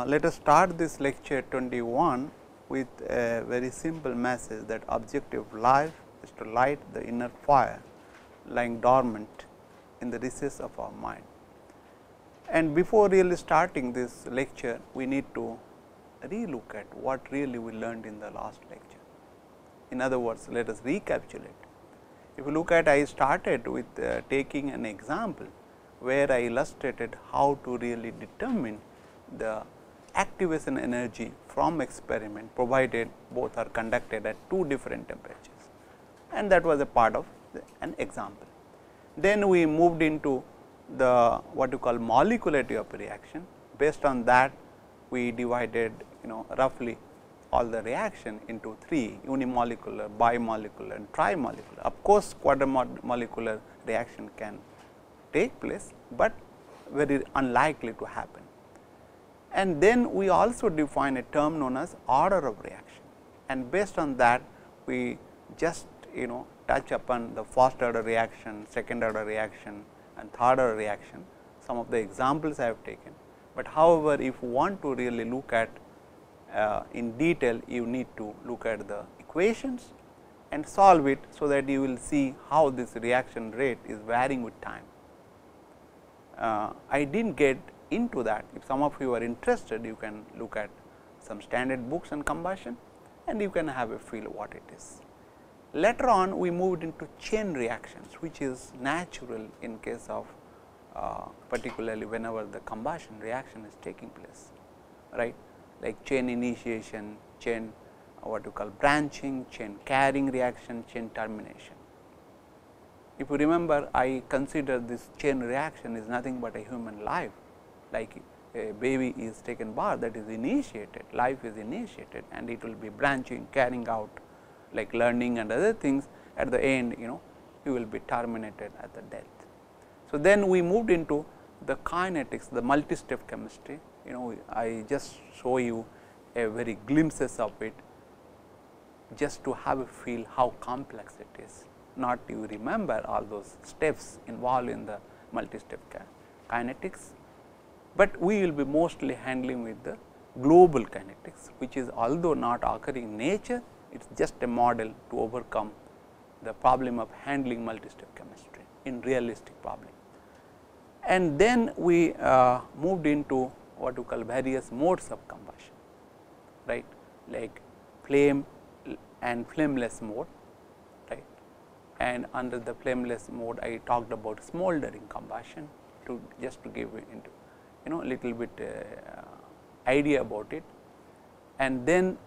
Let us start this lecture 21 with a very simple message that objective of life is to light the inner fire lying dormant in the recess of our mind. And before really starting this lecture, we need to relook at what really we learned in the last lecture. In other words, let us recapitulate. If you look at, I started with taking an example where I illustrated how to really determine the activation energy from experiment, provided both are conducted at two different temperatures, and that was a part of an example. Then we moved into the what you call molecularity of a reaction. Based on that, we divided roughly all the reaction into three: unimolecular, bimolecular and trimolecular. Of course, quadrimolecular reaction can take place, but very unlikely to happen. And then we also define a term known as order of reaction, and based on that we just touch upon the first order reaction, second order reaction and third order reaction. Some of the examples I have taken, but however, if you want to really look at in detail, you need to look at the equations and solve it, so that you will see how this reaction rate is varying with time. I did not get into that. If some of you are interested, you can look at some standard books on combustion and you can have a feel what it is. Later on, we moved into chain reactions, which is natural in case of particularly whenever the combustion reaction is taking place, right, like chain initiation, chain what you call branching, chain carrying reaction, chain termination. If you remember, I consider this chain reaction is nothing but a human life, like a baby is taken birth, that is initiated, life is initiated and it will be branching, carrying out like learning and other things. At the end, you will be terminated at the death. So, then we moved into the kinetics, the multi-step chemistry. I just show you a very glimpses of it, just to have a feel how complex it is. Not you remember all those steps involved in the multi-step kinetics, but we will be mostly handling with the global kinetics, which is although not occurring in nature, it is just a model to overcome the problem of handling multi-step chemistry in realistic problem. And then we moved into what we call various modes of combustion, right, like flame and flameless mode, right. And under the flameless mode, I talked about smoldering combustion, to just to give into little bit idea about it. And then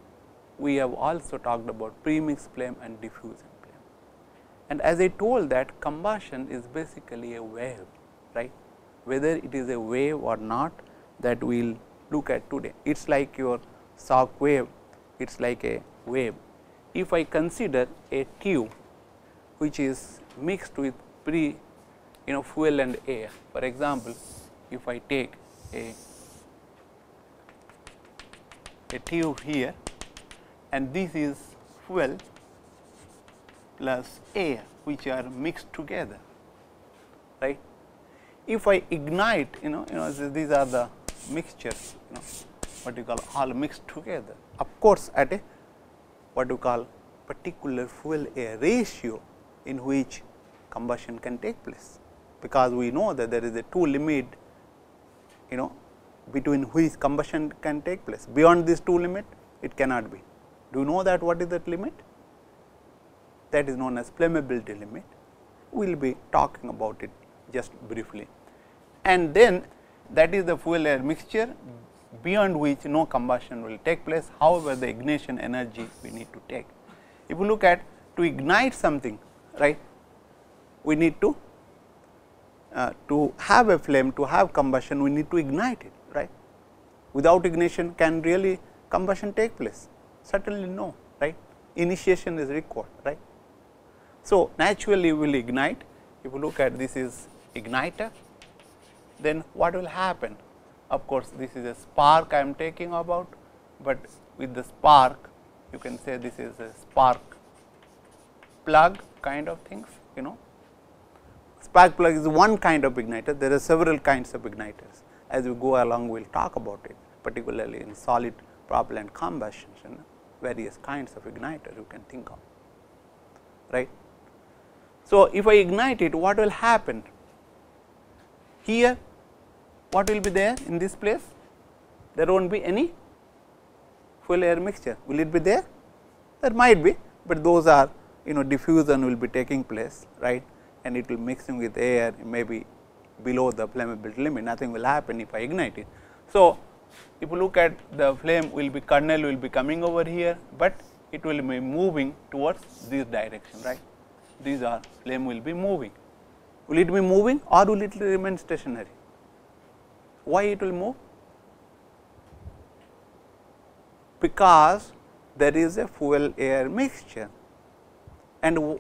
we have also talked about premix flame and diffusion flame. And as I told that combustion is basically a wave, right, whether it is a wave or not, that we will look at today. It is like your shock wave, it is like a wave. If I consider a tube which is mixed with fuel and air, for example, if I take a tube here and this is fuel plus air, which are mixed together, right. If I ignite, these are the mixtures, what you call all mixed together. Of course, at a what you call particular fuel air ratio in which combustion can take place, because we know that there is a two limit between which combustion can take place. Beyond this two limit, it cannot be. Do you know that what is that limit? That is known as flammability limit. We will be talking about it just briefly. And then that is the fuel air mixture beyond which no combustion will take place. However, the ignition energy we need to take. If you look at, to ignite something, right, we need to have a flame, to have combustion, we need to ignite it, right. Without ignition, can really combustion take place? Certainly no, right. Initiation is required, right. So, naturally we will ignite. If you look at, this is igniter, then what will happen? Of course, this is a spark I am taking about, but with the spark you can say this is a spark plug kind of things. Spark plug is one kind of igniter, there are several kinds of igniters. As we go along, we will talk about it. particularly in solid propellant combustion and various kinds of igniter you can think of, right. So, if I ignite it, what will happen? Here what will be there in this place? There will not be any fuel air mixture. Will it be there? There might be, but those are diffusion will be taking place, right, and it will mixing with air, maybe below the flammability limit, nothing will happen if I ignite it. So, if you look at the flame will be kernel will be coming over here, but it will be moving towards this direction, right. These are flame will be moving. Will it be moving or will it remain stationary? Why it will move? Because there is a fuel air mixture and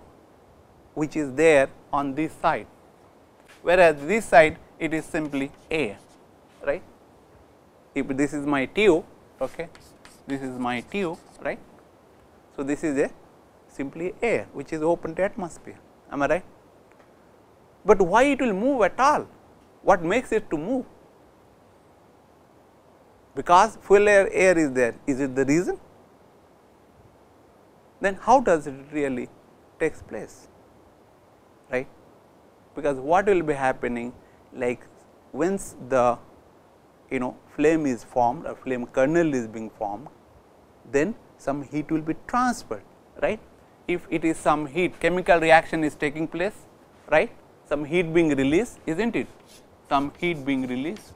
which is there on this side, whereas this side it is simply air, right. If this is my tube, okay, this is my tube, right. So, this is a simply air which is open to atmosphere, am I right? But why it will move at all? What makes it to move? Because fuel air is there, is it the reason? Then how does it really takes place, right? Because what will be happening, like once the flame is formed or flame kernel is being formed, then some heat will be transferred, right. If it is some heat, chemical reaction is taking place, right, some heat being released, is not it? Some heat being released,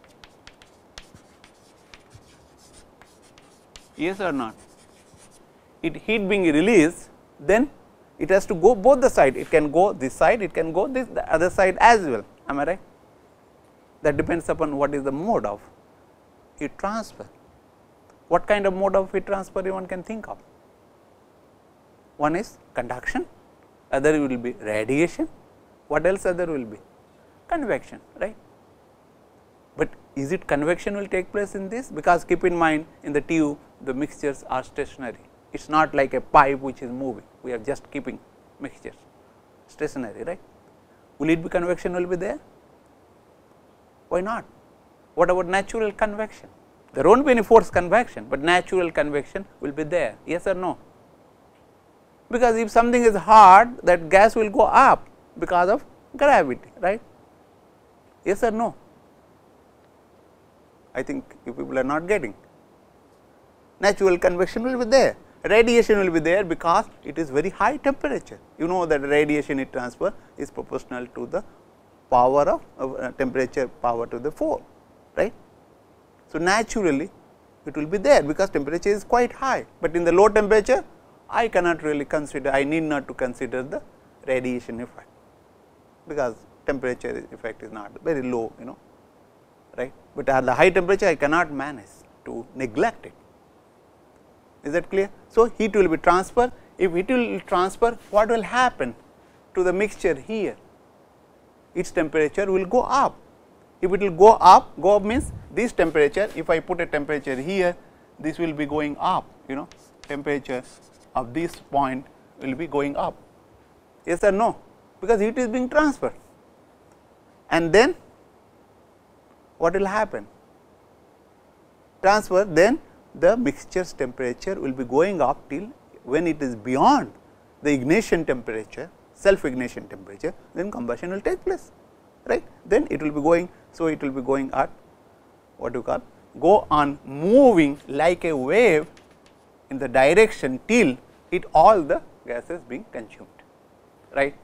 yes or not? It heat being released, then it has to go both the side, it can go this side, it can go this the other side as well, am I right? That depends upon what is the mode of heat transfer. What kind of mode of heat transfer one can think of? One is conduction, other will be radiation, what else other will be? Convection, right. But is it convection will take place in this? Because keep in mind in the tube the mixtures are stationary, it is not like a pipe which is moving, we are just keeping mixtures stationary, right. Will it be convection will be there? Why not? What about natural convection? There will not be any forced convection, but natural convection will be there, yes or no? Because if something is hard, that gas will go up because of gravity, right, yes or no? I think you people are not getting. Natural convection will be there, radiation will be there because it is very high temperature. You know that radiation heat transfer is proportional to the power of temperature power to the 4, right. So, naturally it will be there because temperature is quite high, but in the low temperature I cannot really consider, I need not to consider the radiation effect, because temperature effect is not very low, right. But at the high temperature I cannot manage to neglect it, is that clear. So, heat will be transferred. If heat will transfer, what will happen to the mixture here? Its temperature will go up. If it will go up means this temperature, if I put a temperature here, this will be going up, temperature of this point will be going up, yes or no, because heat is being transferred. And then what will happen? Transfer, then the mixture's temperature will be going up till when it is beyond the ignition temperature, self ignition temperature, then combustion will take place, right. Then it will be going, so it will be going at what you call go on moving like a wave in the direction till it all the gases being consumed, right.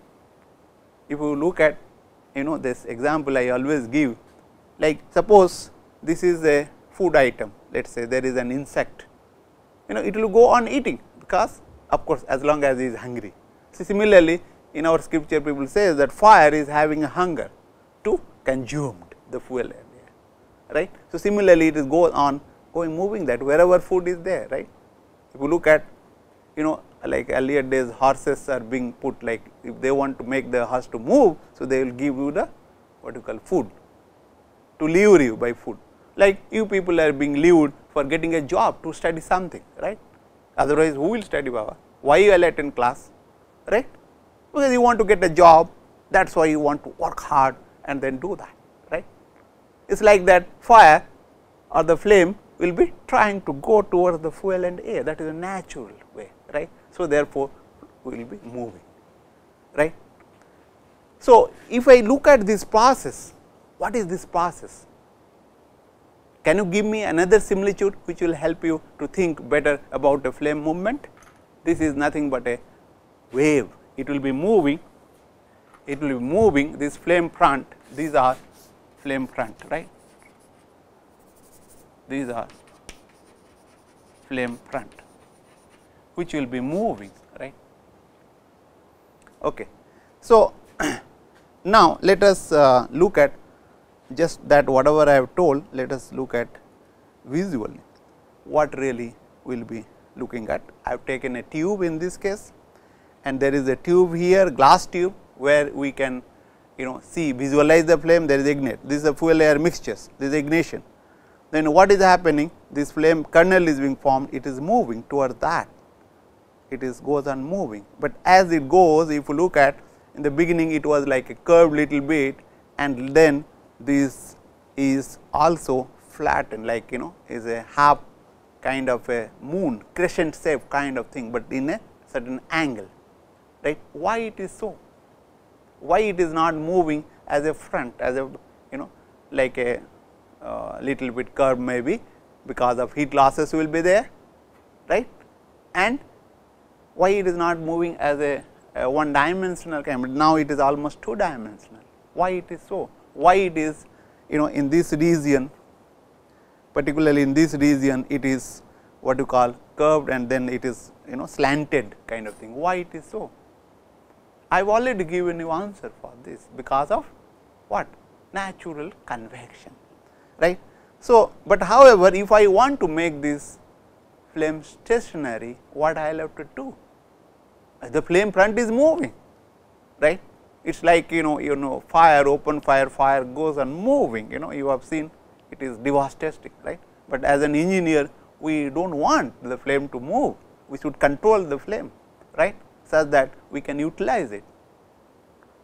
If you look at this example I always give, like suppose this is a food item, let us say there is an insect, it will go on eating, because of course, as long as he is hungry. So, similarly, in our scripture people say that fire is having a hunger to consume the fuel area, right. So, similarly, it is go on going moving that wherever food is there, right. If you look at like earlier days horses are being put, like if they want to make the horse to move, so they will give you the what you call food, to lure you by food, like you people are being lured for getting a job to study something, right. Otherwise, who will study Baba? Why you will attend class, right? Because you want to get a job, that is why you want to work hard and then do that, right. It is like that fire or the flame will be trying to go towards the fuel and air, that is a natural way, right. So, therefore, we will be moving, right. So, if I look at this process, what is this process? Can you give me another similitude which will help you to think better about a flame movement? This is nothing but a wave, it will be moving, this flame front, these are flame front, right. These are flame front, which will be moving, right. Okay. So, now let us look at just that whatever I have told, let us look at visually what really we will be looking at. I have taken a tube in this case, and there is a tube here, glass tube, where we can see, visualize the flame, there is ignite, this is a fuel air mixtures, this is ignition. Then what is happening? This flame kernel is being formed, it is moving towards that, it is goes on moving, but as it goes, if you look at in the beginning, it was like a curved little bit, and then this is also flattened, like is a half kind of a moon crescent shape kind of thing, but in a certain angle, right. Why it is so? Why it is not moving as a front, as a like a little bit curve, maybe because of heat losses will be there, right. And why it is not moving as a one dimensional kind, but now it is almost two dimensional. Why it is so? Why it is in this region, particularly in this region, it is what you call curved, and then it is slanted kind of thing. Why it is so? I have already given you answer for this, because of what? Natural convection, right. So, but however, if I want to make this flame stationary, what I will have to do? The flame front is moving, right. It is like fire, open fire goes on moving, you have seen, it is devastating, right. But as an engineer, we do not want the flame to move, we should control the flame, right, such that we can utilize it.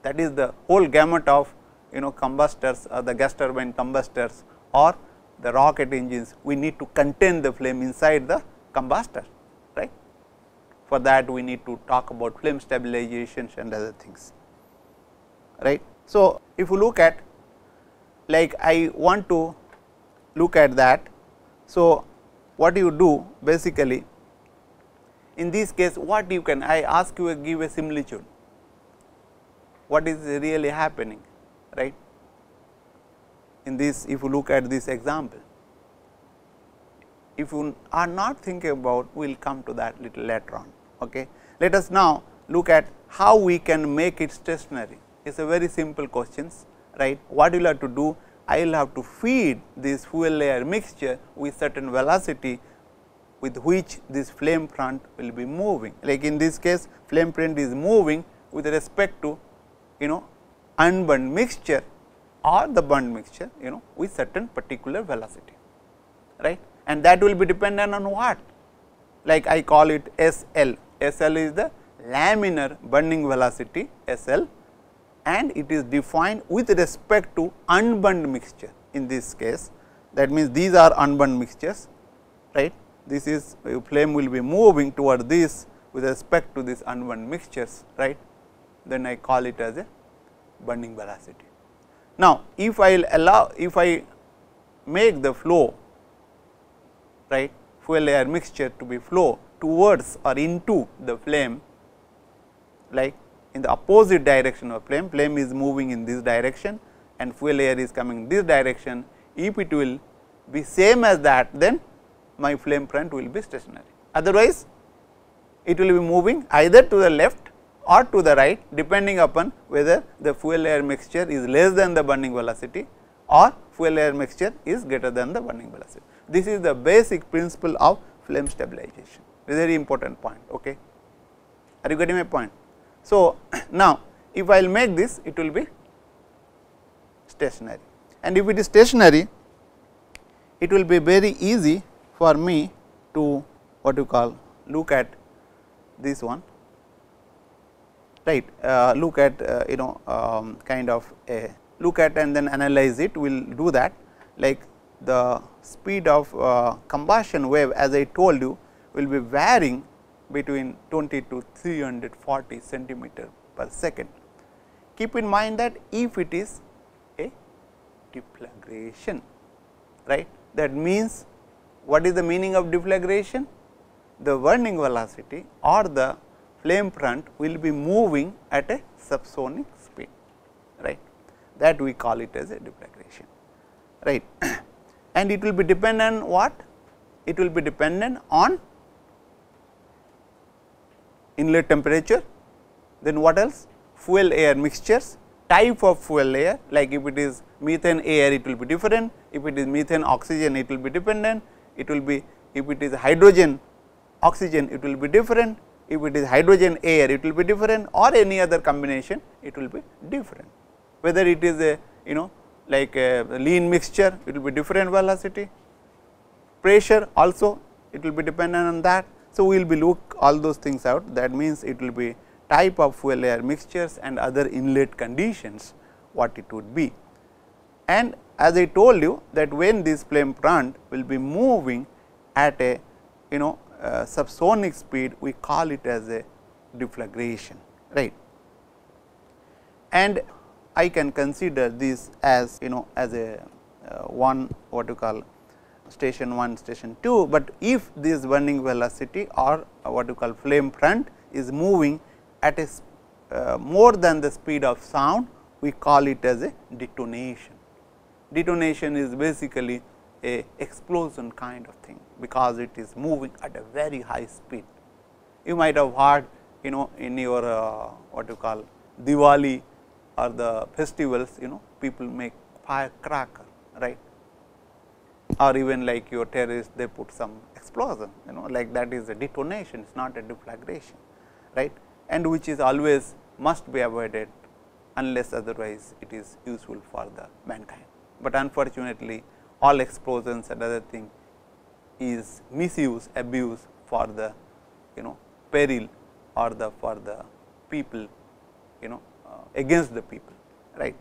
That is the whole gamut of combustors, or the gas turbine combustors, or the rocket engines. We need to contain the flame inside the combustor, right. For that, we need to talk about flame stabilization and other things, right. So, if you look at, like I want to look at that. So, what you do basically in this case, what you can, I ask you give a similitude, what is really happening, right. In this, if you look at this example, if you are not thinking about, we will come to that little later on. Okay. Let us now look at how we can make it stationary. It is a very simple questions, right. What you will have to do? I will have to feed this fuel air mixture with certain velocity, with which this flame front will be moving. Like in this case, flame front is moving with respect to unburned mixture or the burned mixture with certain particular velocity, right. And that will be dependent on what? Like I call it SL. SL is the laminar burning velocity SL, and it is defined with respect to unburned mixture in this case. That means, these are unburned mixtures, right. This is flame will be moving toward this with respect to this unburned mixtures, right. Then I call it as a burning velocity. Now, if I will allow, if I make the flow, right, fuel air mixture to be flow towards or into the flame, like in the opposite direction of flame, flame is moving in this direction and fuel air is coming in this direction. If it will be same as that, then my flame front will be stationary. Otherwise, it will be moving either to the left or to the right, depending upon whether the fuel air mixture is less than the burning velocity or fuel air mixture is greater than the burning velocity. This is the basic principle of flame stabilization, very important point. Okay. Are you getting my point? So, now if I will make this, it will be stationary, and if it is stationary, it will be very easy for me to what you call look at this one, right. Look at kind of a look at and then analyze it. We will do that. Like the speed of combustion wave, as I told you, will be varying between 20 to 340 centimeter per second. Keep in mind that if it is a deflagration, right, that means what is the meaning of deflagration? The burning velocity or the flame front will be moving at a subsonic speed, right, that we call it as a deflagration, right. And it will be dependent on what? It will be dependent on inlet temperature, then what else? Fuel air mixtures, type of fuel air, like if it is methane air it will be different, if it is methane oxygen it will be dependent, it will be, if it is hydrogen oxygen it will be different, if it is hydrogen air it will be different, or any other combination it will be different. Whether it is a like a lean mixture it will be different velocity, pressure also it will be dependent on that. So, we will be look all those things out, that means it will be type of fuel air mixtures and other inlet conditions what it would be. And as I told you that when this flame front will be moving at a subsonic speed, we call it as a deflagration, right. And I can consider this as as a one what you call station 1, station 2, but if this burning velocity or what you call flame front is moving at a more than the speed of sound, we call it as a detonation. Detonation is basically a explosion kind of thing, because it is moving at a very high speed. You might have heard in your what you call Diwali or the festivals, people make firecracker, right, or even like your terrorists, they put some explosion, like that is a detonation, it is not a deflagration, right, and which is always must be avoided unless otherwise it is useful for the mankind. But unfortunately, all explosions and other thing is misuse, abuse for the peril or the for the people against the people, right.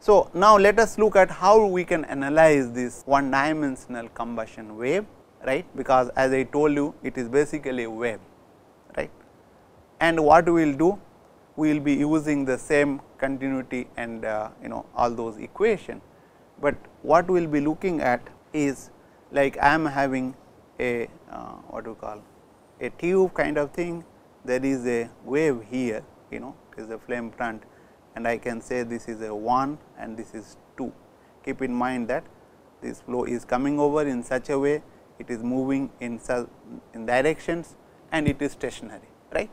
So, now let us look at how we can analyze this one dimensional combustion wave, right, because as I told you it is basically a wave, right. And what we will do? We will be using the same continuity and all those equation, but what we will be looking at is like I am having a what you call a tube kind of thing, there is a wave here, it is a flame front, and I can say this is a 1 and this is 2. Keep in mind that this flow is coming over in such a way, it is moving in directions and it is stationary, right,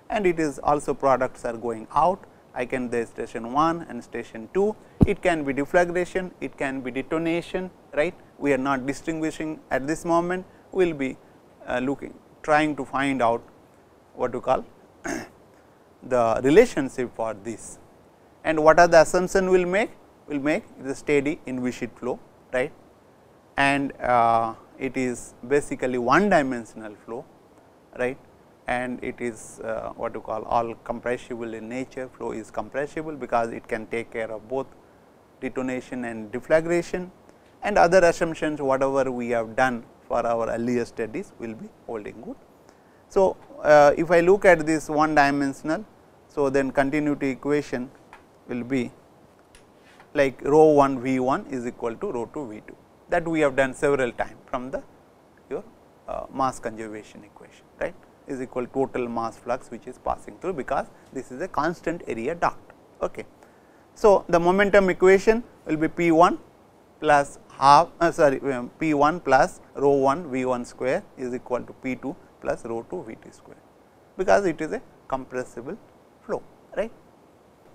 and it is also products are going out. I can there is station 1 and station 2, it can be deflagration, it can be detonation, right. We are not distinguishing at this moment, we will be trying to find out what you call the relationship for this. And what are the assumption we will make? We will make the steady inviscid flow, right, and it is basically one dimensional flow, right, and it is what you call all compressible in nature. Flow is compressible because it can take care of both detonation and deflagration, and other assumptions whatever we have done for our earlier studies will be holding good. So, if I look at this one dimensional, so then continuity equation will be like rho 1 V 1 is equal to rho 2 V 2, that we have done several times from the your mass conservation equation, right, is equal to total mass flux which is passing through, because this is a constant area duct. Okay. So, the momentum equation will be P 1 plus half P 1 plus rho 1 V 1 square is equal to P 2 plus rho 2 V 2 square, because it is a compressible flow, right.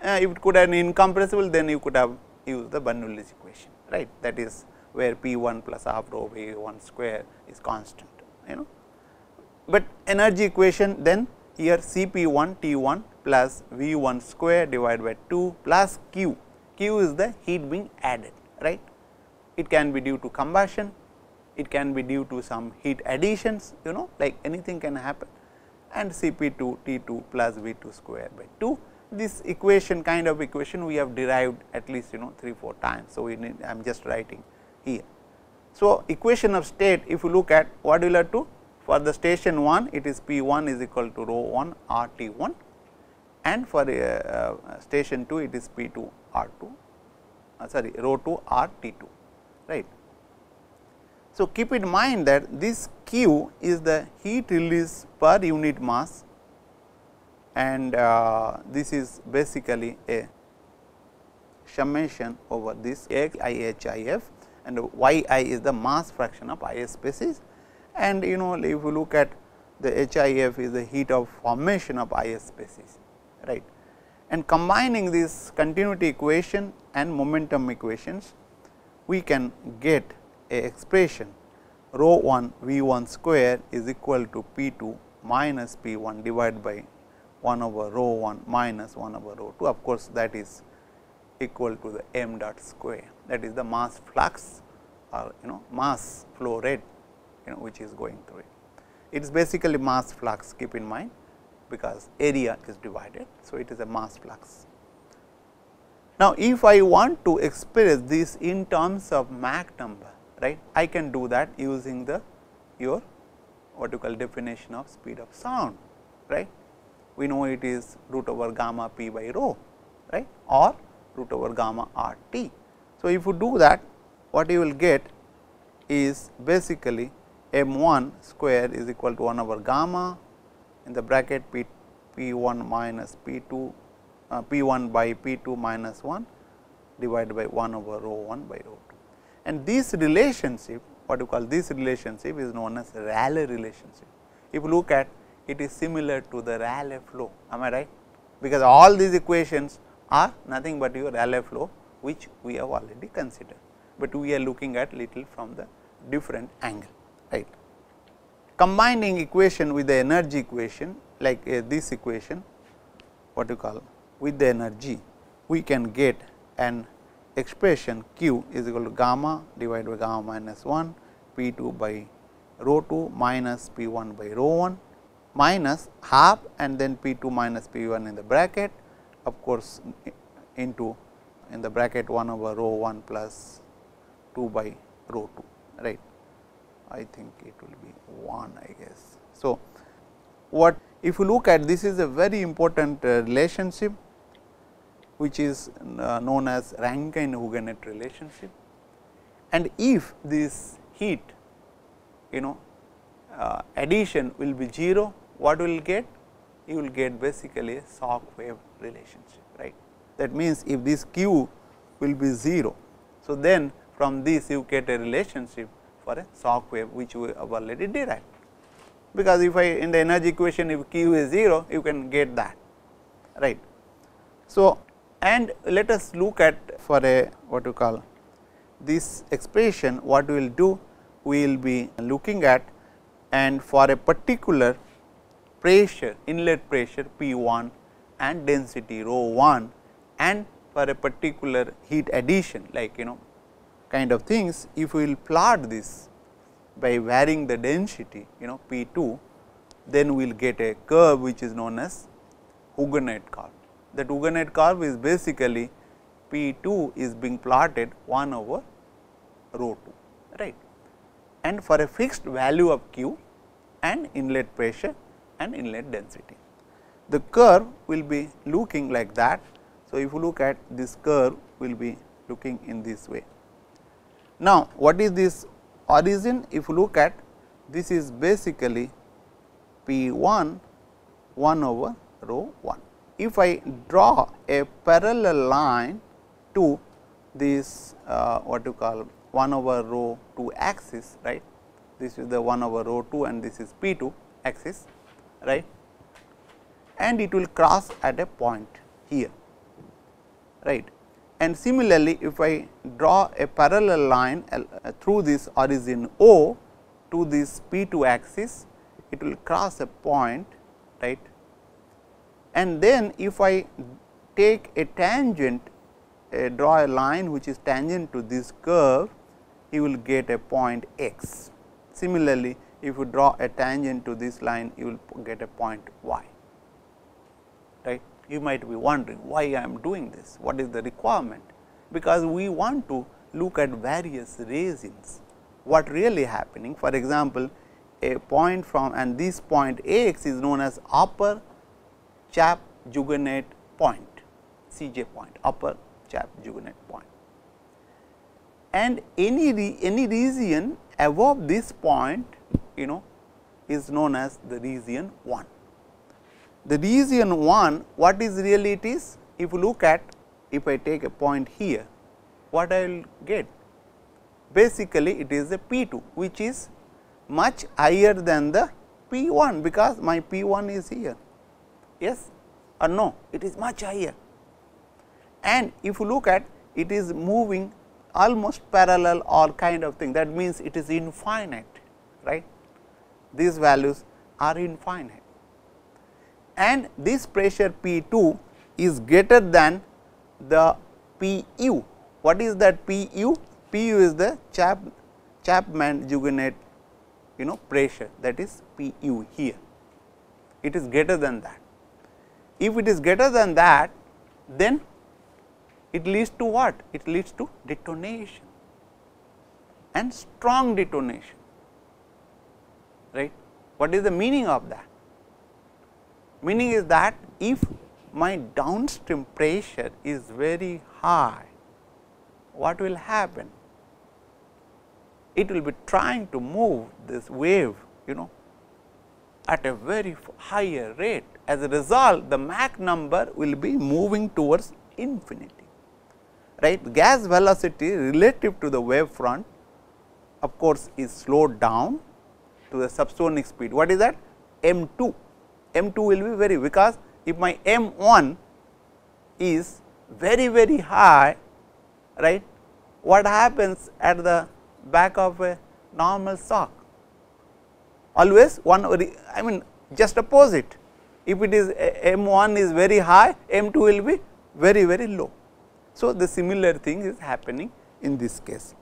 If it could have been incompressible, then you could have used the Bernoulli's equation, right, that is where P 1 plus half rho V 1 square is constant, But energy equation, then here C P 1 T 1 plus V 1 square divided by 2 plus Q, Q is the heat being added, right. It can be due to combustion, it can be due to some heat additions, like anything can happen, and C P 2 T 2 plus V 2 square by 2. This equation kind of equation we have derived at least 3-4 times. So, I am just writing here. So, equation of state, if you look at what will have to, for the station 1 it is P 1 is equal to rho 1 R T 1, and for station 2 it is P 2 R 2 sorry rho 2 R T 2, right. So, keep in mind that this Q is the heat release per unit mass, and this is basically a summation over this X I H I F, and Y I is the mass fraction of I S species, and if you look at the H I F is the heat of formation of I S species, right. And combining this continuity equation and momentum equations, we can get a expression rho 1 V 1 square is equal to P 2 minus P 1 divided by 1 over rho 1 minus 1 over rho 2. Of course, that is equal to the m dot square, that is the mass flux or mass flow rate which is going through it. It is basically mass flux, keep in mind, because area is divided. So, it is a mass flux. Now, if I want to express this in terms of Mach number, right, I can do that using the your what you call definition of speed of sound, right. We know it is root over gamma p by rho, right, or root over gamma r t. So, if you do that, what you will get is basically m 1 square is equal to 1 over gamma in the bracket p 1 minus p 2 p 1 by p 2 minus 1 divided by 1 over rho 1 by rho 2. And this relationship, what you call this relationship, is known as Rayleigh relationship. If you look at, it is similar to the Rayleigh flow, am I right? Because all these equations are nothing but your Rayleigh flow, which we have already considered, but we are looking at little from the different angle, right. Combining equation with the energy equation, like this equation, what you call with the energy, we can get an expression Q is equal to gamma divided by gamma minus 1 P 2 by rho 2 minus P 1 by rho 1 minus half, and then P 2 minus P 1 in the bracket, of course, into in the bracket 1 over rho 1 plus 2 by rho 2, right. I think it will be 1, I guess. So, what if you look at, this is a very important relationship, which is known as Rankine-Hugoniot relationship, and if this heat addition will be 0, what will get? You will get basically a shock wave relationship, right. That means, if this Q will be 0, so then from this you get a relationship for a shock wave, which we have already derived, because if I in the energy equation, if Q is 0, you can get that, right. So, and let us look at for a what you call this expression, what we will do, we will be looking at, and for a particular pressure, inlet pressure P 1 and density rho 1, and for a particular heat addition, like kind of things, if we will plot this by varying the density P 2, then we will get a curve which is known as Hugoniot curve. That Hugoniot curve is basically P 2 is being plotted 1 over rho 2, right, and for a fixed value of Q and inlet pressure and inlet density. The curve will be looking like that. So, if you look at this curve, will be looking in this way. Now, what is this origin? If you look at, this is basically P 1 1 over rho 1. If I draw a parallel line to this what you call 1 over rho 2 axis, right, this is the 1 over rho 2 and this is P 2 axis, right, and it will cross at a point here, right. And similarly, if I draw a parallel line through this origin O to this P 2 axis, it will cross a point, right. And then if I take a tangent, draw a line which is tangent to this curve, you will get a point x. Similarly, if you draw a tangent to this line, you will get a point y, right. You might be wondering why I am doing this, what is the requirement? Because we want to look at various resins what really happening. For example, a point from, and this point A x is known as upper Chap-Hugoniot point, CJ point, upper Chap-Hugoniot point. And any region above this point, is known as the region 1. The region 1, what is really it is? If you look at, if I take a point here, what I will get? Basically, it is a P2, which is much higher than the P1, because my P1 is here. Yes or no? It is much higher. And if you look at, it is moving almost parallel or kind of thing, that means it is infinite, right. These values are infinite, and this pressure P2 is greater than the Pu. What is that Pu? Pu is the Chapman-Hugoniot pressure, that is Pu here. It is greater than that. If it is greater than that, then it leads to what? It leads to detonation and strong detonation, right. What is the meaning of that? Meaning is that if my downstream pressure is very high, what will happen? It will be trying to move this wave, at a very higher rate. As a result, the Mach number will be moving towards infinity, right. Gas velocity relative to the wave front, of course, is slowed down to the subsonic speed. What is that? M2. M2 will be very, because if my M1 is very high, right, what happens at the back of a normal shock? Always just opposite. If it is M1 is very high, M2 will be very low. So, the similar thing is happening in this case,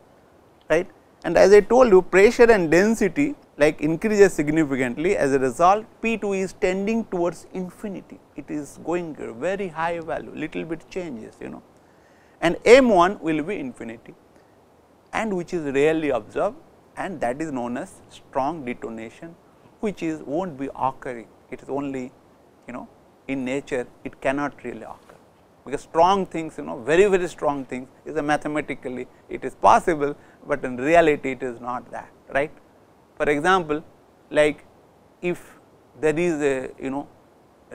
right. And as I told you, pressure and density like increases significantly. As a result, P2 is tending towards infinity. It is going a very high value, little bit changes, and M1 will be infinity, and which is rarely observed, and that is known as strong detonation, which is won't be occurring. It is only, in nature it cannot really occur, because strong things, very strong things is a mathematically it is possible, but in reality it is not that, right. For example, like if there is a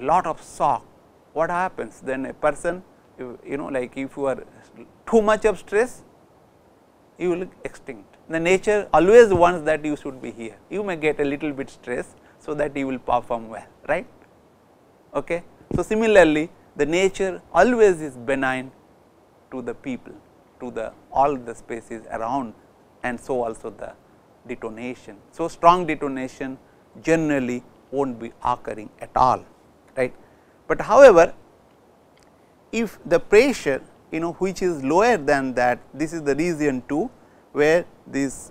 lot of shock, what happens? Then a person, like if you are too much of stress, you will extinct. The nature always wants that you should be here. You may get a little bit stress, so that you will perform well, right. Okay. So, similarly, the nature always is benign to the people, to the all the species around, and so also the detonation. So, strong detonation generally won't be occurring at all, right. But however, if the pressure which is lower than that, this is the region 2, where this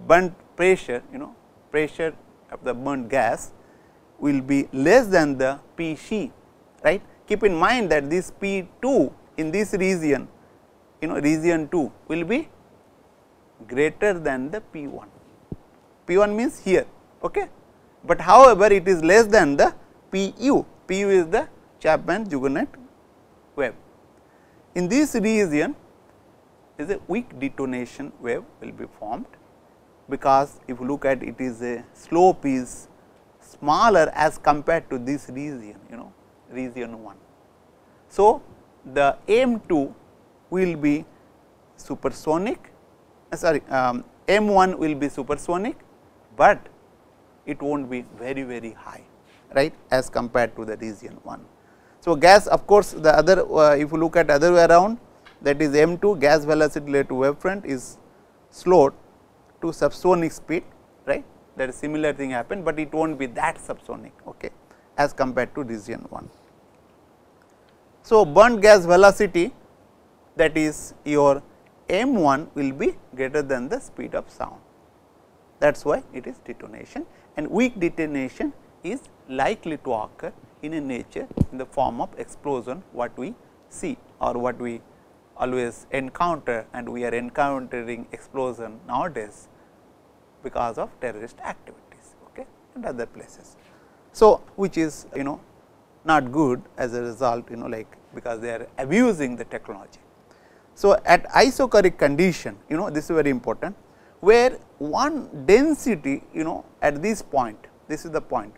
burnt pressure, pressure of the burnt gas will be less than the Pc, right. Keep in mind that this P2 in this region, region 2 will be greater than the P1. P1 means here, okay. But however, it is less than the Pu. Pu is the Chapman-Hugoniot wave. In this region is a weak detonation wave will be formed, because if you look at it is a slope is smaller as compared to this region, region 1. So, the M2 will be supersonic, M1 will be supersonic, but it will not be very high, right, as compared to the region 1. So, gas, of course, the other if you look at other way around, that is M2, gas velocity related to wave front is slowed to subsonic speed, right. That is similar thing happen, but it will not be that subsonic, okay, as compared to region 1. So, burnt gas velocity, that is your M1 will be greater than the speed of sound. That is why it is detonation, and weak detonation is likely to occur in a nature in the form of explosion, what we see or what we always encounter, and we are encountering explosion nowadays because of terrorist activities, okay, and other places. So, which is not good as a result, like because they are abusing the technology. So, at isochoric condition, this is very important, where one density at this point, this is the point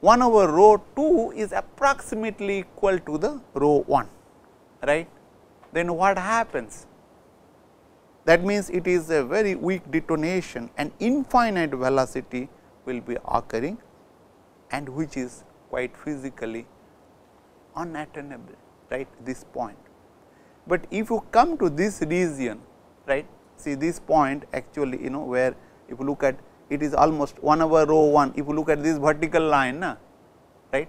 1 over rho 2 is approximately equal to the rho 1, right. Then what happens? That means, it is a very weak detonation and infinite velocity will be occurring, and which is quite physically unattainable, right, this point. But if you come to this region, right, see this point actually where if you look at it is almost 1 over rho 1, if you look at this vertical line, right,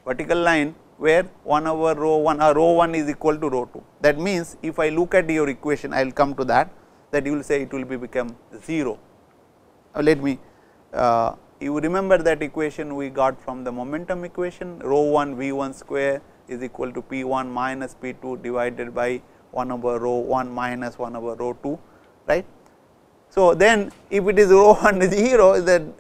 vertical line where 1 over rho 1 or rho 1 is equal to rho 2. That means, if I look at your equation, I will come to that you will say it will become 0. Let me you remember that equation we got from the momentum equation, rho 1 v 1 square is equal to p 1 minus p 2 divided by 1 over rho 1 minus 1 over rho 2, right. So, then if it is rho 1 is 0, the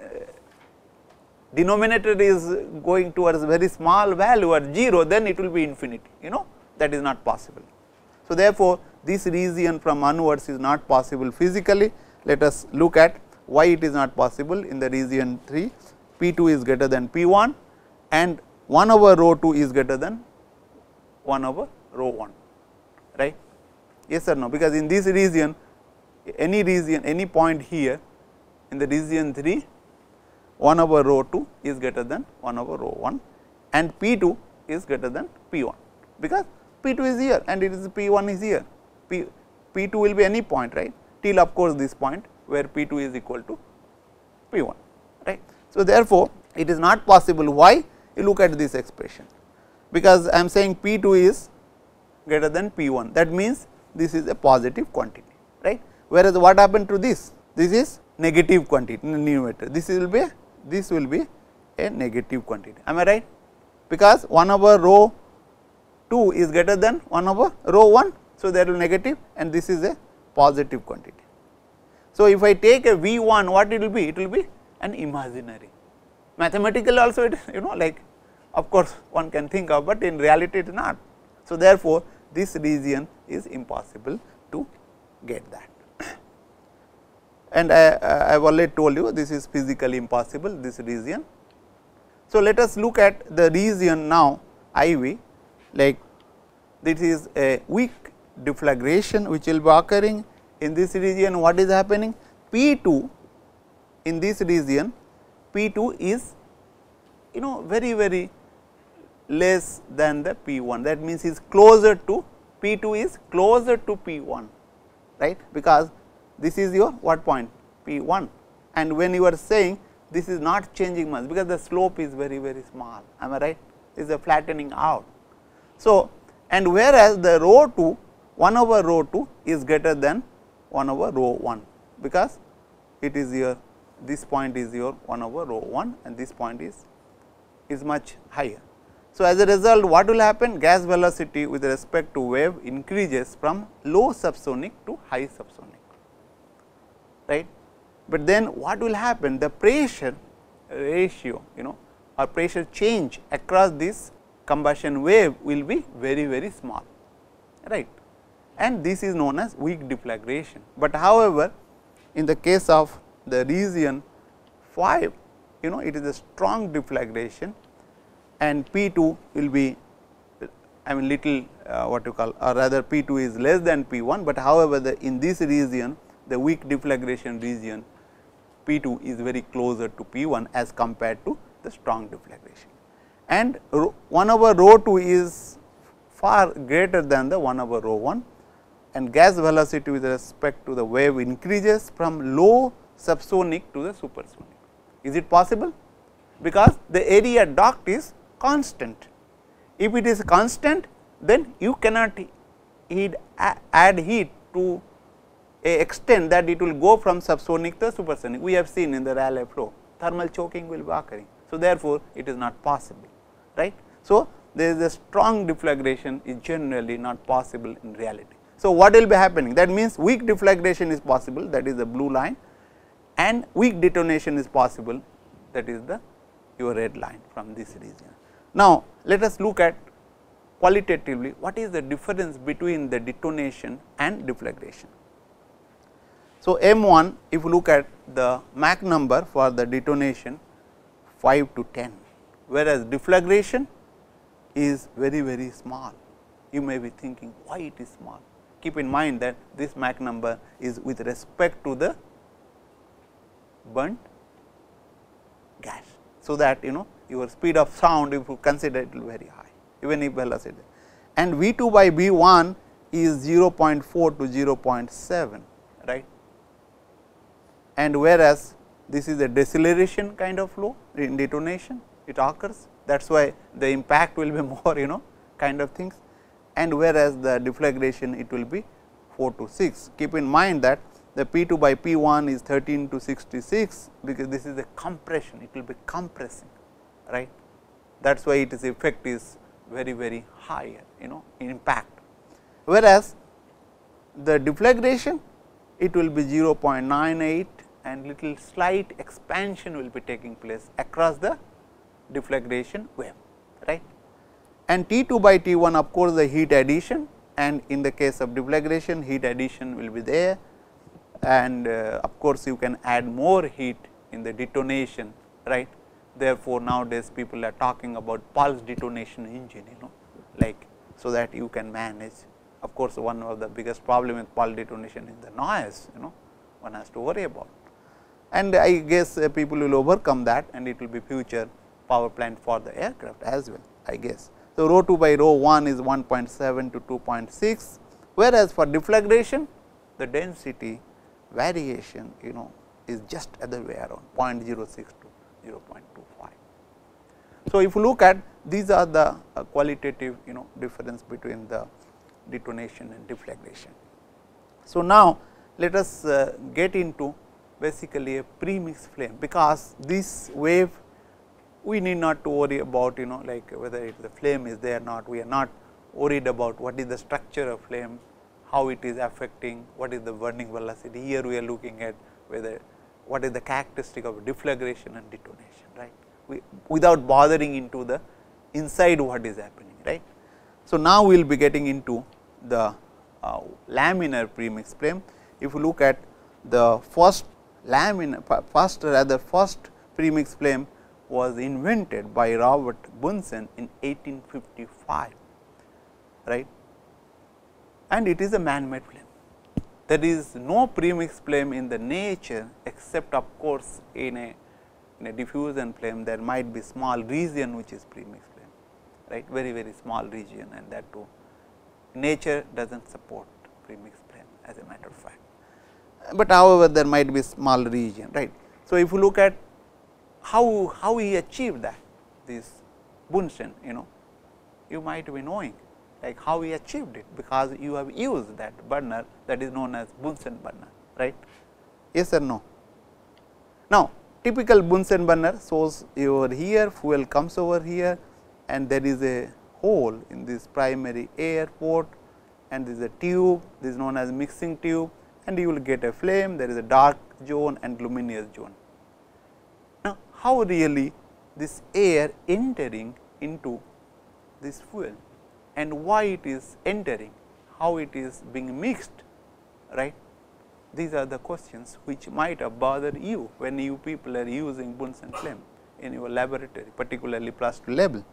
denominator is going towards very small value or 0, then it will be infinity, that is not possible. So, therefore, this region from onwards is not possible physically. Let us look at why it is not possible. In the region 3, p 2 is greater than p 1 and 1 over rho 2 is greater than 1 over rho 1, right. Yes or no, because in this region, any point here in the region 3, 1 over rho 2 is greater than 1 over rho 1 and p 2 is greater than p 1, because p 2 is here and it is p 1 is here, p 2 will be any point, right, till of course, this point where p 2 is equal to p 1, right. So, therefore, it is not possible. Why? You look at this expression, because I am saying p 2 is greater than p 1, that means, this is a positive quantity, right. Whereas, what happened to this? This is negative quantity in the numerator, this will be a negative quantity, am I right, because 1 over rho 2 is greater than 1 over rho 1. So, there will be negative and this is a positive quantity. So, if I take a v 1, what it will be? It will be an imaginary. Mathematical also it is like of course, one can think of, but in reality it is not. So, therefore, this region is impossible to get that. And I have already told you this is physically impossible, this region. So, let us look at the region now IV, like this is a weak deflagration which will be occurring in this region. What is happening? P 2 in this region, P 2 is very less than the P 1, that means is closer to P 2 is closer to P 1, right, because this is your what point? P 1, and when you are saying this is not changing much, because the slope is very small, am I right, is a flattening out. So, and whereas the rho 2 1 over rho 2 is greater than 1 over rho 1, because it is your this point is your 1 over rho 1 and this point is much higher. So, as a result what will happen? Gas velocity with respect to wave increases from low subsonic to high subsonic, right. But then what will happen? The pressure ratio or pressure change across this combustion wave will be very small, right, and this is known as weak deflagration. But however, in the case of the region 5, it is a strong deflagration and P 2 will be little what you call, or rather P 2 is less than P 1, but however, in this region, the weak deflagration region, P 2 is very closer to P 1 as compared to the strong deflagration, and 1 over rho 2 is far greater than the 1 over rho 1, and gas velocity with respect to the wave increases from low subsonic to the supersonic. Is it possible? Because the area docked is constant. If it is constant, then you cannot add heat to a extent that it will go from subsonic to supersonic. We have seen in the Rayleigh flow, thermal choking will be occurring. So, therefore, it is not possible, right. So, there is a strong deflagration is generally not possible in reality. So, what will be happening? That means, weak deflagration is possible, that is the blue line, and weak detonation is possible, that is the your red line from this region. Now, let us look at qualitatively what is the difference between the detonation and deflagration. So, M1, if you look at the Mach number for the detonation 5 to 10, whereas deflagration is very, very small. You may be thinking why it is small. Keep in mind that this Mach number is with respect to the burnt gas. So, that your speed of sound, if you consider, it will be very high, even if velocity, and V 2 by V 1 is 0.4 to 0.7, right, and whereas this is a deceleration kind of flow in detonation, it occurs, that is why the impact will be more kind of things, and whereas the deflagration it will be 4 to 6. Keep in mind that the P 2 by P 1 is 13 to 66, because this is a compression, it will be compressing, right. That is why its effect is very, very high in impact, whereas the deflagration it will be 0.98 and little slight expansion will be taking place across the deflagration wave, right. And T 2 by T 1, of course, the heat addition, and in the case of deflagration heat addition will be there, and of course, you can add more heat in the detonation, right. Therefore, nowadays people are talking about pulse detonation engine, like, so that you can manage. Of course, one of the biggest problem with pulse detonation is the noise, one has to worry about, and I guess people will overcome that, and it will be future power plant for the aircraft as well, I guess. So, rho 2 by rho 1 is 1.7 to 2.6, whereas for deflagration the density variation is just other way around 0.06 to 0.25. So, if you look at these are the qualitative difference between the detonation and deflagration. So, now let us get into basically a premix flame, because this wave we need not to worry about like whether the flame is there or not. We are not worried about what is the structure of flame, how it is affecting, what is the burning velocity. Here we are looking at whether what is the characteristic of deflagration and detonation, right, without bothering into the inside what is happening, right. So, now we will be getting into the laminar premix flame. If you look at the first first premix flame was invented by Robert Bunsen in 1855, right, and it is a man-made flame. There is no premix flame in the nature, except of course, in a diffusion flame there might be small region which is premix flame, right, very, very small region, and that too nature does not support premix flame as a matter of fact, but however there might be small region, right. So, if you look at how he achieved that, this Bunsen, you might be knowing like how he achieved it, because you have used that burner that is known as Bunsen burner, right, yes or no. Now, typical Bunsen burner shows over here, fuel comes over here, and there is a hole in this primary air port, and there is a tube, this is known as mixing tube, and you will get a flame, there is a dark zone and luminous zone. Now, how really this air entering into this fuel, and why it is entering, how it is being mixed, right. These are the questions which might have bothered you when you people are using Bunsen flame in your laboratory, particularly +2 level,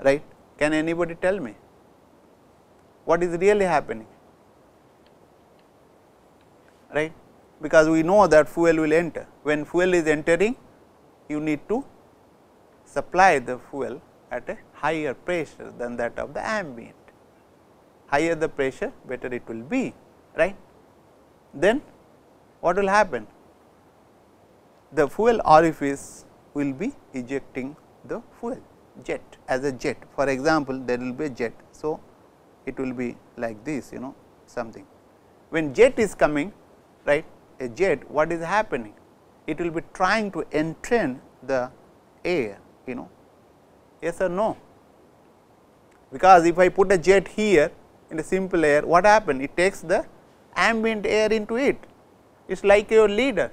right. Can anybody tell me what is really happening, right, because we know that fuel will enter. When fuel is entering, you need to supply the fuel at a higher pressure than that of the ambient. Higher the pressure, better it will be, right. Then what will happen? The fuel orifice will be ejecting the fuel jet as a jet. For example, there will be a jet. So, it will be like this, something. When jet is coming, right, a jet, what is happening? It will be trying to entrain the air, yes or no? Because if I put a jet here, in a simple air, what happens? It takes the ambient air into it. It is like your leader,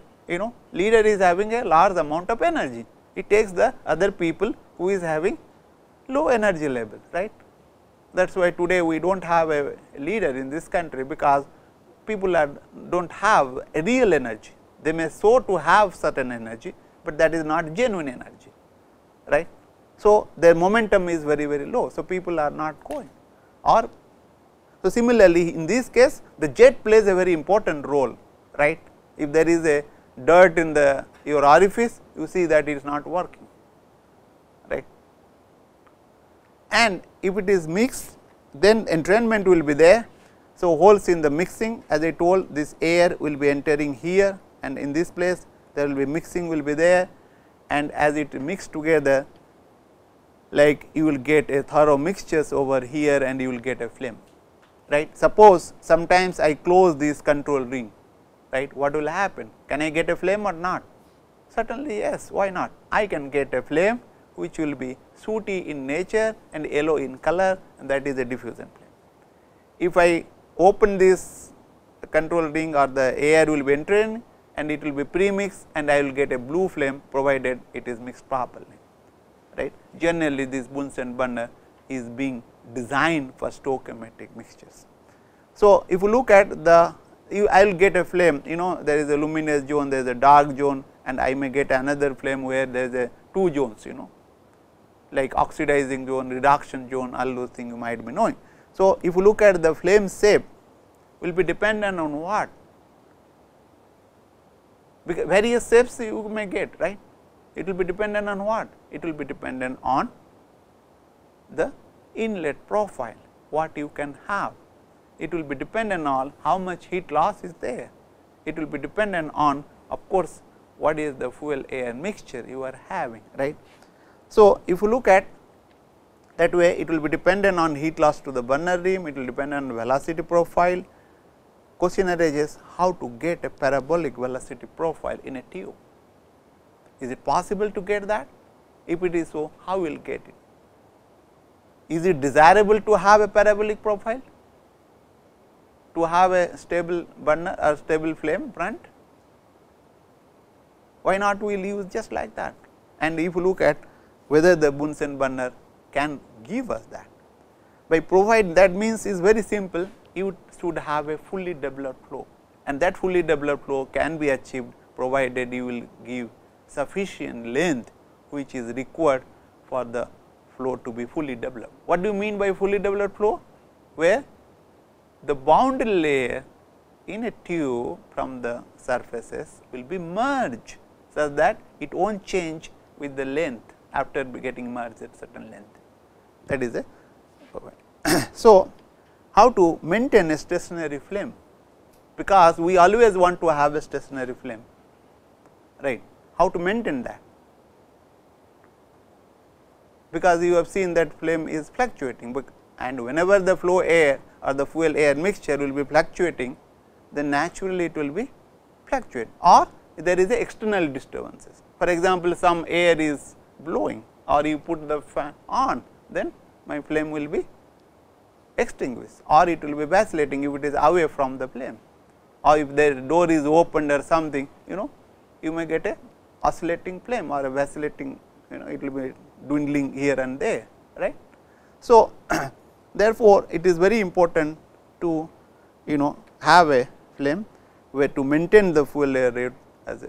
leader is having a large amount of energy. It takes the other people who is having low energy level, right. That is why today we do not have a leader in this country, because people do not have a real energy. They may show to have certain energy, but that is not genuine energy, right. So, their momentum is very low. So, people are not going, or so similarly in this case the jet plays a very important role, right. If there is a dirt in your orifice, you see that it is not working, right. And if it is mixed, then entrainment will be there. So, holes in the mixing, as I told, this air will be entering here, and in this place there will be mixing will be there, and as it mix together, like you will get a thorough mixtures over here and you will get a flame, right. Suppose sometimes I close this control ring, right, what will happen? Can I get a flame or not? Certainly yes, why not? I can get a flame which will be sooty in nature and yellow in color, and that is a diffusion flame. If I open this control ring, or the air will be entering and it will be premix, and I will get a blue flame provided it is mixed properly, right. Generally this Bunsen burner is being designed for stoichiometric mixtures. So, if you look at I will get a flame, there is a luminous zone, there is a dark zone, and I may get another flame where there is a 2 zones, like oxidizing zone, reduction zone, all those things you might be knowing. So, if you look at the flame shape, will be dependent on what? Because various shapes you may get, right. It will be dependent on what? It will be dependent on the inlet profile, what you can have. It will be dependent on how much heat loss is there. It will be dependent on, of course, what is the fuel air mixture you are having, right. So, if you look at that way, it will be dependent on heat loss to the burner rim, it will depend on velocity profile. Question arises, how to get a parabolic velocity profile in a tube? Is it possible to get that? If it is so, how will get it? Is it desirable to have a parabolic profile, to have a stable burner or stable flame front? Why not we will use just like that? And if you look at whether the Bunsen burner can give us that, by provide, that means is very simple, you should have a fully developed flow, and that fully developed flow can be achieved provided you will give sufficient length which is required for the flow to be fully developed. What do you mean by fully developed flow? Where the boundary layer in a tube from the surfaces will be merged, such that it will not change with the length after getting merged at certain length. That is a so, how to maintain a stationary flame? Because we always want to have a stationary flame, right. How to maintain that? Because you have seen that flame is fluctuating, and whenever the flow air or the fuel air mixture will be fluctuating, then naturally it will be fluctuate, or there is a external disturbances. For example, some air is blowing, or you put the fan on, then my flame will be extinguished, or it will be vacillating if it is away from the flame, or if the door is opened or something, you may get a oscillating flame or a vacillating, it will be dwindling here and there, right. So, therefore, it is very important to have a flame where to maintain the fuel air rate as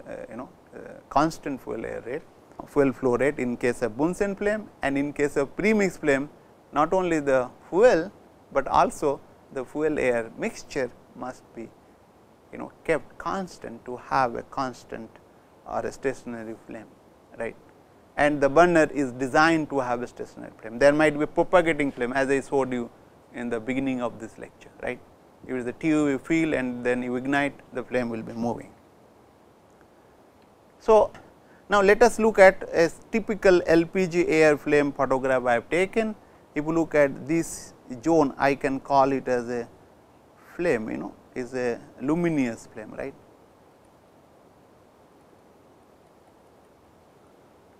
constant fuel air rate, fuel flow rate in case of Bunsen flame, and in case of premix flame, not only the fuel, but also the fuel air mixture must be kept constant to have a constant or a stationary flame, right. And the burner is designed to have a stationary flame. There might be propagating flame, as I showed you in the beginning of this lecture, right. It is the tube you fill and then you ignite, the flame will be moving. So, now let us look at a typical LPG air flame photograph I have taken. If you look at this zone, I can call it as a flame, is a luminous flame, right.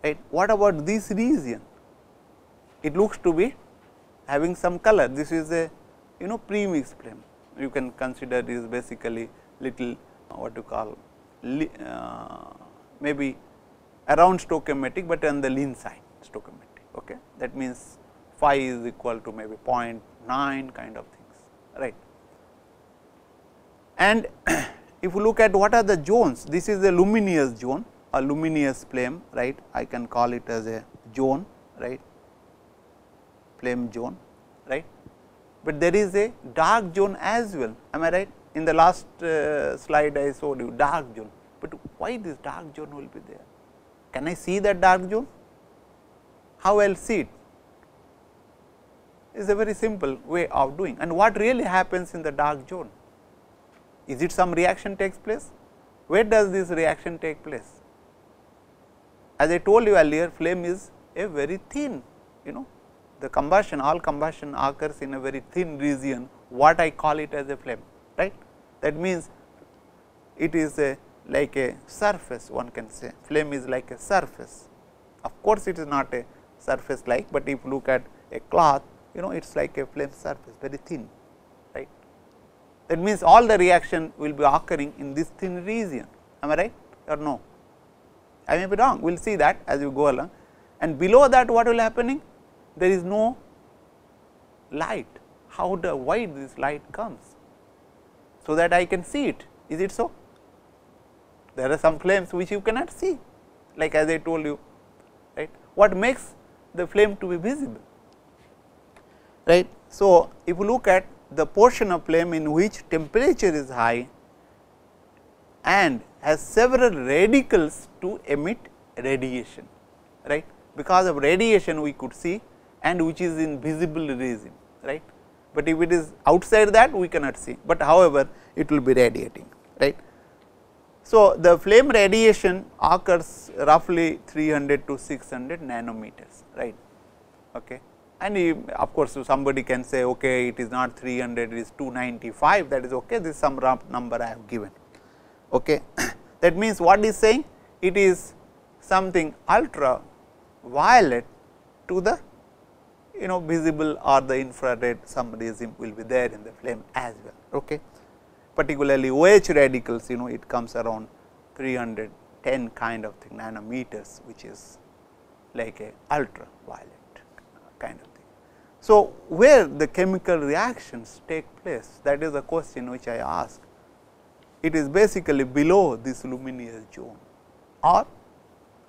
Right. What about this region? It looks to be having some color. This is a premix flame. You can consider this basically little what you call maybe around stoichiometric, but on the lean side stoichiometric. Okay. That means phi is equal to maybe 0.9 kind of things, right. And if you look at what are the zones, this is a luminous zone, a luminous flame, right. I can call it as a zone, right, flame zone, right. But there is a dark zone as well, am I right? In the last slide I showed you dark zone, but why this dark zone will be there? Can I see that dark zone? How I will see it? It is a very simple way of doing. And what really happens in the dark zone? Is it some reaction takes place? Where does this reaction take place? As I told you earlier, flame is a very thin, the combustion, all combustion occurs in a very thin region, what I call it as a flame, right. That means, it is like a surface, one can say flame is like a surface. Of course, it is not a surface like, but if you look at a cloth, it is like a flame surface, very thin, right. That means, all the reaction will be occurring in this thin region, am I right or no? I may be wrong, we will see that as you go along. And below that what will happening? There is no light. Why this light comes? So that I can see it, is it so? There are some flames which you cannot see, like as I told you, right. What makes the flame to be visible, right. So, if you look at the portion of flame in which temperature is high and has several radicals to emit radiation, right. Because of radiation we could see, and which is in visible region, right. But if it is outside that we cannot see, but however, it will be radiating, right. So, the flame radiation occurs roughly 300 to 600 nanometers, right. Okay. And of course, somebody can say, okay, it is not 300, it is 295, that is okay, this is some rough number I have given. Okay. That means, what is saying? It is something ultraviolet to the visible or the infrared, some regime will be there in the flame as well. Okay. Particularly OH radicals, it comes around 310 kind of thing, nanometers, which is like a ultraviolet kind of thing. So, where the chemical reactions take place, that is the question which I ask. It is basically below this luminous zone, or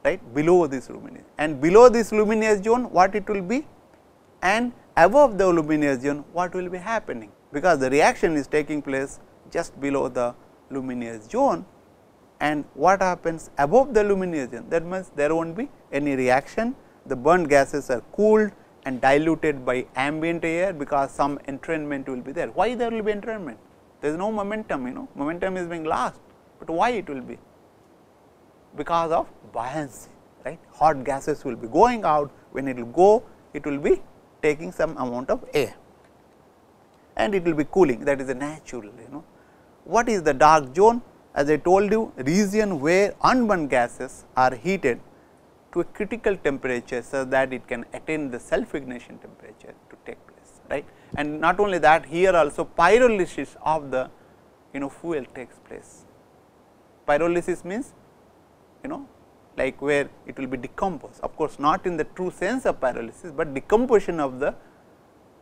right below this luminous, and below this luminous zone what it will be, and above the luminous zone what will be happening, because the reaction is taking place just below the luminous zone, and what happens above the luminous zone, that means there will not be any reaction, the burnt gases are cooled and diluted by ambient air, because some entrainment will be there. Why there will be entrainment? There is no momentum, momentum is being lost, but why it will be? Because of buoyancy, right. Hot gases will be going out, when it will go, it will be taking some amount of air, and it will be cooling, that is a natural. What is the dark zone? As I told you, region where unburnt gases are heated to a critical temperature, so that it can attain the self ignition temperature to take place, right. And not only that, here also pyrolysis of the fuel takes place. Pyrolysis means like where it will be decomposed, of course, not in the true sense of pyrolysis, but decomposition of the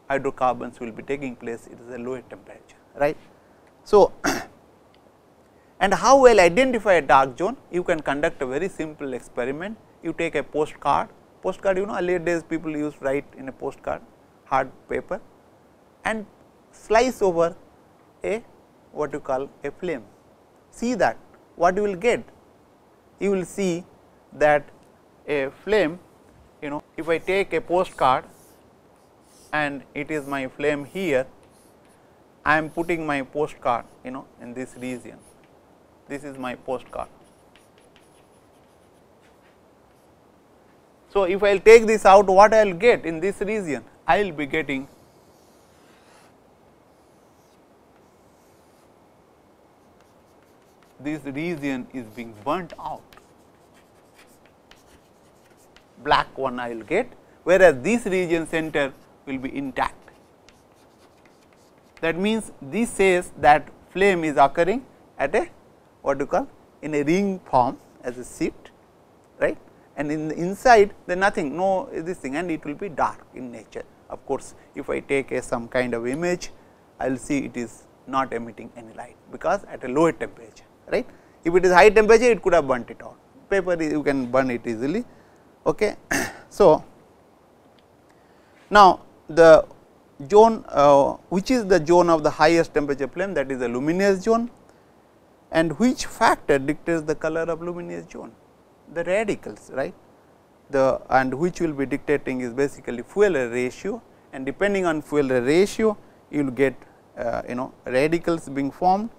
hydrocarbons will be taking place, it is a lower temperature, right. So, and how will identify a dark zone? You can conduct a very simple experiment. You take a postcard, earlier days people used to write in a postcard, hard paper, and slice over a what you call a flame. See that what you will get? You will see that a flame, if I take a postcard and it is my flame here, I am putting my postcard in this region, this is my postcard. So, if I will take this out, what I will get in this region? I will be getting this region is being burnt out, black one I will get, whereas this region center will be intact. That means, this says that flame is occurring at a what you call in a ring form as a sheet, right, and in the inside there nothing, no this thing, and it will be dark in nature. Of course, if I take some kind of image, I will see it is not emitting any light, because at a lower temperature, right. If it is high temperature, it could have burnt it out. Paper you can burn it easily. Okay. So, now the zone which is the zone of the highest temperature flame, that is the luminous zone, and which factor dictates the color of luminous zone? The radicals, right. The and which will be dictating is basically fuel air ratio, and depending on fuel air ratio, you will get radicals being formed,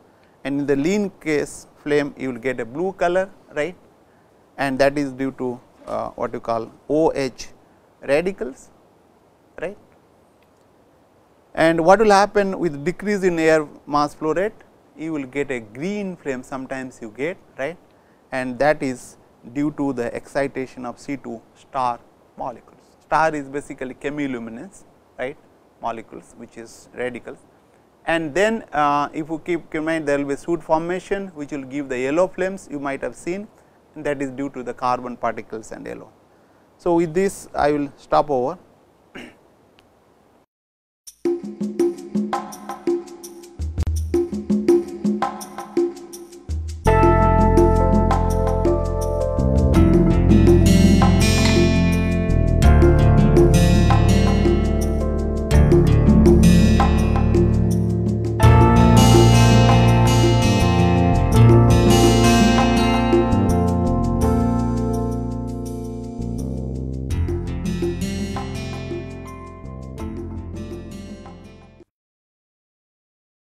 and in the lean case flame you will get a blue color, right, and that is due to what you call OH radicals, right. And what will happen with decrease in air mass flow rate? You will get a green flame, sometimes you get, right, and that is due to the excitation of C2 star molecules. Star is basically chemiluminescence, right, molecules, which is radicals. And then if you keep in mind, there will be soot formation, which will give the yellow flames you might have seen, and that is due to the carbon particles and yellow. So, with this I will stop over.